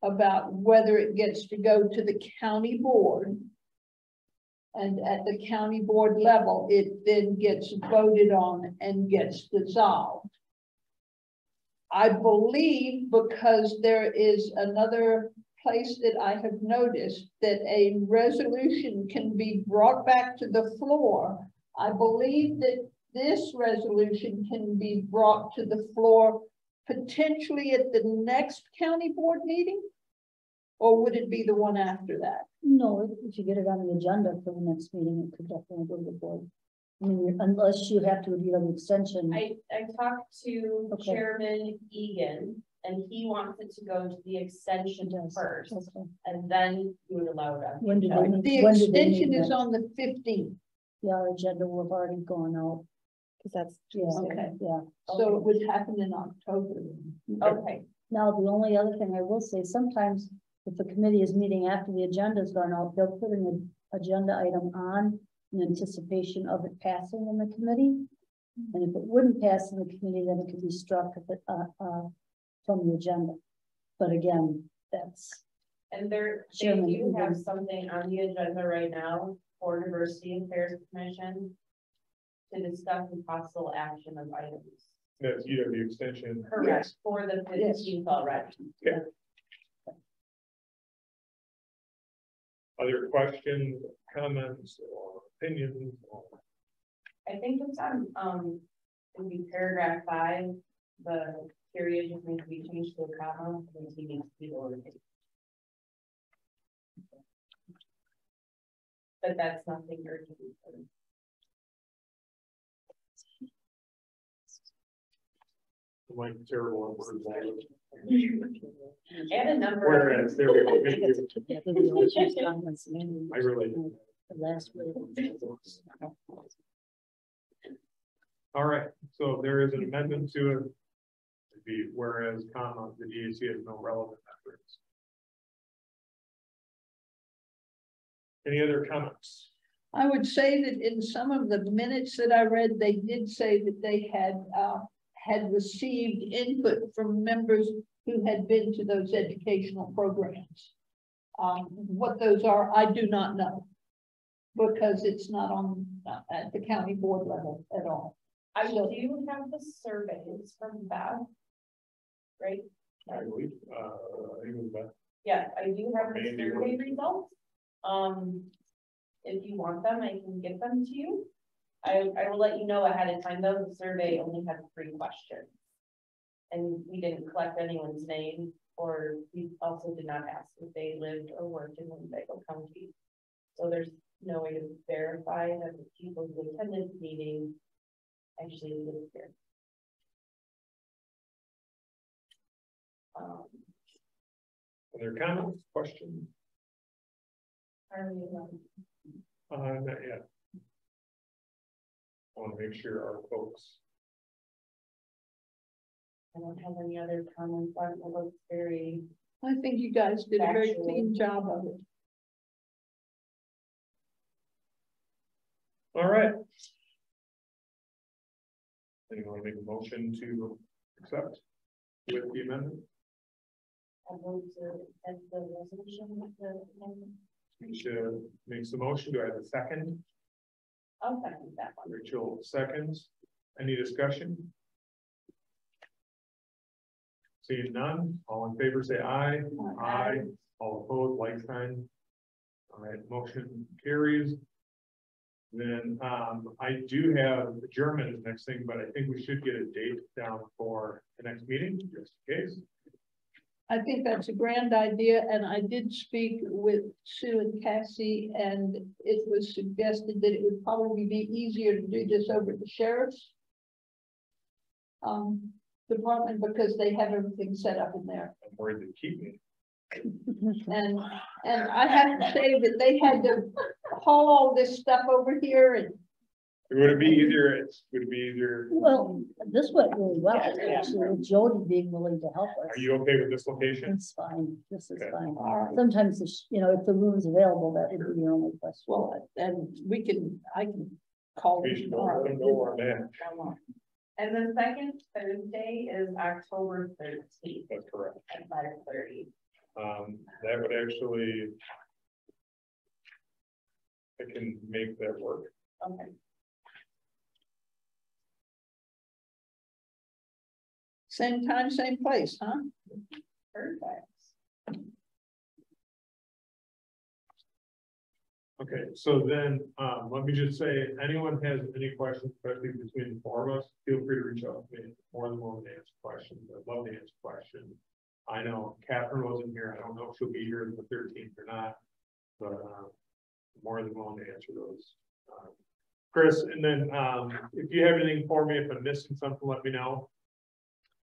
about whether it gets to go to the county board. And at the county board level, it then gets voted on and gets dissolved. I believe, because there is another place that I have noticed that a resolution can be brought back to the floor. I believe that this resolution can be brought to the floor potentially at the next county board meeting? Or would it be the one after that? No, if you get it on the agenda for the next meeting, it could definitely go to the board. I mean, unless you have to do an extension. I talked to Okay. Chairman Egan, and he wants it to go to the extension first, Okay. and then you would allow it. When do they meet? The When do they extension meet is next? on the 15th, Yeah, our agenda will have already gone out. Cause that's, Yeah, okay, yeah. so it would happen in October. Okay, Now, the only other thing I will say, sometimes if the committee is meeting after the agenda's gone out, they'll put an agenda item on in anticipation of it passing in the committee. And if it wouldn't pass in the committee, then it could be struck from the agenda. But again, that's, and they Chairman do have Egan. something on the agenda right now for Diversity Affairs Commission to discuss the possible action of items. that's UW extension. Correct, for the Yes. 15th already. Other questions, comments, or opinions? I think it's on, it'd be paragraph 5, the period just needs to be changed to a comma, and he needs to be lowercase. But that's nothing urgent. Like terrible at words. And a number. Whereas, there we go. Thank you. yeah, there'll be all those comments and I really, the last word. all right, so there is an amendment to it. It'd be whereas, comma, the DAC has no relevant efforts. Any other comments? I would say that in some of the minutes that I read, they did say that they had received input from members who had been to those educational programs. What those are, I do not know, because it's not on at the county board level at all. I do have the surveys from Beth. Right? I believe, it was that. Yeah, I do have the Maybe survey one. results. If you want them, I can get them to you. I will let you know ahead of time, though, the survey only had 3 questions. And we didn't collect anyone's name, or we also did not ask if they lived or worked in Winnebago County. So there's no way to verify that the people who attended the meeting actually lived here. Other comments, questions? Not Not yet. I want to make sure our folks. I don't have any other comments on it. It looks very. I think you guys did a very Factual. clean job of it. All right. Anyone make a motion to accept with the amendment? I vote to accept the resolution with the amendment. Misha makes the motion. Do I have a second? I'll second that one. Rachel seconds. Any discussion? Seeing none, all in favor say aye. Aye. All opposed, like sign. All right, motion carries. Then I do have adjournment as next thing, but I think we should get a date down for the next meeting, just in case. I think that's a grand idea, and I did speak with Sue and Cassie, and it was suggested that it would probably be easier to do this over the sheriff's department, because they have everything set up in there. I'm worried to keep me. And I have to say that they had to haul all this stuff over here, and Would it be easier, would it be easier, Well, this went really well, actually, with Jody being willing to help us. are you okay with this location? It's fine, this is Okay. fine. All right. Sometimes, if the room's available, that would be the only question. Well, and I can call. We should let them know where I'm at. And the second Thursday is October 13th That's correct. at 5:30. That would actually, I can make that work. Okay. Same time, same place, huh? Perfect. Okay, so then, let me just say, if anyone has any questions, especially between the four of us, feel free to reach out to me. More than willing to answer questions. I'd love to answer questions. I know Catherine wasn't here. I don't know if she'll be here the 13th or not, but more than willing to answer those. Chris, and then if you have anything for me, if I'm missing something, let me know.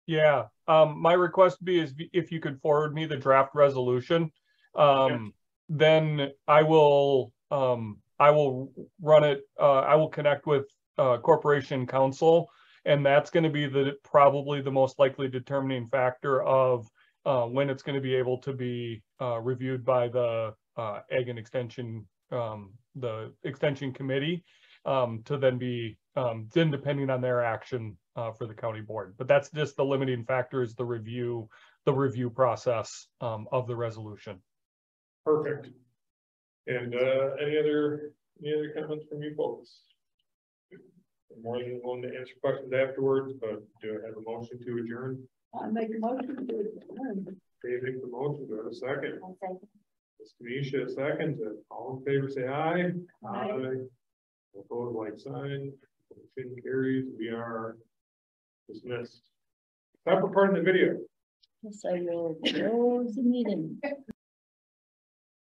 Yeah, my request would be is if you could forward me the draft resolution, then I will run it, I will connect with Corporation Counsel, and that's going to be probably the most likely determining factor of when it's going to be able to be reviewed by the Ag and Extension, the Extension Committee, to then be then depending on their action for the county board. But that's just the limiting factor, is the review process of the resolution. Perfect. And any other comments from you folks? I'm more than willing to answer questions afterwards, but do I have a motion to adjourn? I make a motion to adjourn. David, the motion, do I have a second? Ms. Tanisha, a second. All in favor, say aye. Aye. Opposed, like sign. Motion carries. We are dismissed. Stop recording the video. Yes, I will close the meeting.